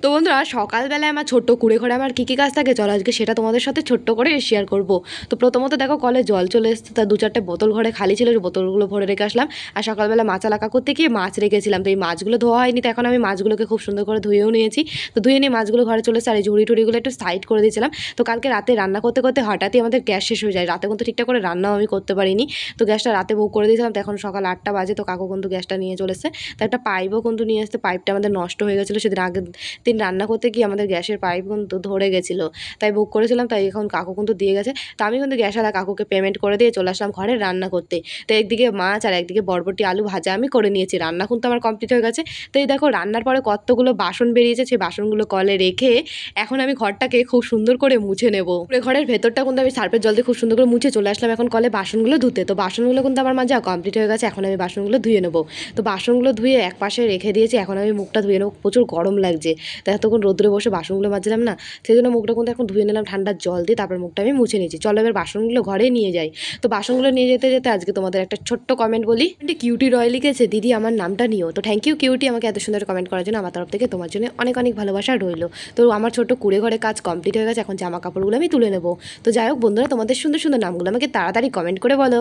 তো বন্ধুরা, সকালবেলায় আমার ছোট্ট কুঁড়ে ঘরে আমার কী কী কাজ থাকে চলো আজকে সেটা তোমাদের সাথে ছোট্ট করে শেয়ার করব। তো প্রথমত দেখো, কলে জল চলে এসেছে, তার 2-4টে বোতল ঘরে খালি ছিল, ওই বোতলগুলো ভরে রেখে আসলাম। আর সকালবেলা মাছ আলাকা করতে গিয়ে মাছ রেখেছিলাম, তো এই মাছগুলো ধোয়া হয়নি, তো এখন আমি মাছগুলোকে খুব সুন্দর করে ধুয়েও নিয়েছি। তো ধুয়ে নিয়ে মাছগুলো ঘরে চলে এসেছে, আর এই ঝুড়ি টুড়িগুলো একটু সাইড করে দিয়েছিলাম। তো কালকে রাতে রান্না করতে করতে হঠাৎই আমাদের গ্যাস শেষ হয়ে যায়, রাতে কিন্তু ঠিকঠাক করে রান্নাও আমি করতে পারিনি। তো গ্যাসটা রাতে বুক করে দিয়েছিলাম, তো এখন সকাল 8টা বাজে, তো কাকু কিন্তু গ্যাসটা নিয়ে চলে এসেছে। তো একটা পাইপও কিন্তু নিয়ে এসেছে, পাইপটা আমাদের নষ্ট হয়ে গেছিলো সেদিন, আগের দিন রান্না করতে গিয়ে আমাদের গ্যাসের পাইপ কিন্তু ধরে গেছিলো, তাই বুক করেছিলাম, তাই এখন কাকু কিন্তু দিয়ে গেছে। তো আমি কিন্তু গ্যাসওয়ালা কাকুকে পেমেন্ট করে দিয়ে চলে আসলাম ঘরে রান্না করতে। তো একদিকে মাছ আর একদিকে বরবটি আলু ভাজা আমি করে নিয়েছি, রান্না কিন্তু আমার কমপ্লিট হয়ে গেছে। তো এই দেখো, রান্নার পরে কতগুলো বাসন বেরিয়েছে, সেই বাসনগুলো কলে রেখে এখন আমি ঘরটাকে খুব সুন্দর করে মুছে নেবো। ঘরের ভেতরটা কিন্তু আমি সার্ফের জল দিয়ে খুব সুন্দর করে মুছে চলে আসলাম এখন কলে বাসনগুলো ধুতে। তো বাসনগুলো কিন্তু আমার মাজা কমপ্লিট হয়ে গেছে, এখন আমি বাসনগুলো ধুয়ে নেবো। তো বাসনগুলো ধুয়ে এক পাশে রেখে দিয়েছি, এখন আমি মুখটা ধুয়ে নেবো, প্রচুর গরম লাগছে। তো এতক্ষণ রোদ্রে বসে বাসনগুলো মাজছিলাম না, সেই জন্য মুখটা কিন্তু এখন ধুয়ে নিলাম ঠান্ডার জল দিয়ে, তারপর মুখটা আমি মুছে নিয়েছি। চলো এবার বাসনগুলো ঘরে নিয়ে যাই। তো বাসনগুলো নিয়ে যেতে যেতে আজকে তোমাদের একটা ছোট্ট কমেন্ট বলি। কিউটি রয় লিখেছে, দিদি আমার নামটা নিও। তো থ্যাংক ইউ কিউটি, আমাকে এত সুন্দর কমেন্ট করার জন্য। আমার তরফ থেকে তোমার জন্য অনেক অনেক ভালোবাসা রইলো। তো আমার ছোট্ট কুড়ে ঘরে কাজ কমপ্লিট হয়ে গেছে, এখন জামা কাপড়গুলো আমি তুলে নেবো। তো যাই হোক বন্ধুরা, তোমাদের সুন্দর সুন্দর নামগুলো আমাকে তাড়াতাড়ি কমেন্ট করে বলো।